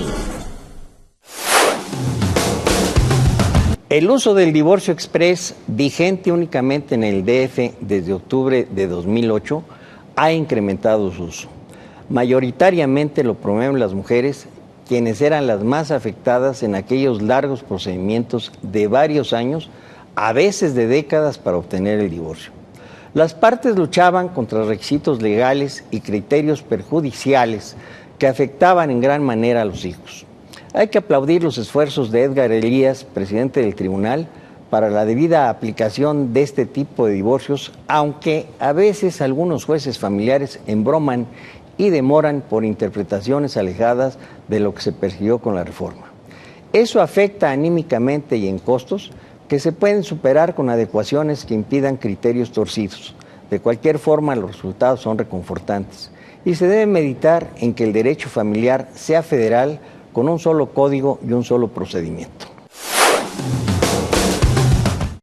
El uso del divorcio exprés, vigente únicamente en el DF desde octubre de 2008, ha incrementado su uso. Mayoritariamente lo promueven las mujeres, quienes eran las más afectadas en aquellos largos procedimientos de varios años, a veces de décadas, para obtener el divorcio. Las partes luchaban contra requisitos legales y criterios perjudiciales que afectaban en gran manera a los hijos. Hay que aplaudir los esfuerzos de Edgar Elías, presidente del tribunal, para la debida aplicación de este tipo de divorcios, aunque a veces algunos jueces familiares embroman y demoran por interpretaciones alejadas de lo que se persiguió con la reforma. Eso afecta anímicamente y en costos que se pueden superar con adecuaciones que impidan criterios torcidos. De cualquier forma, los resultados son reconfortantes y se debe meditar en que el derecho familiar sea federal con un solo código y un solo procedimiento.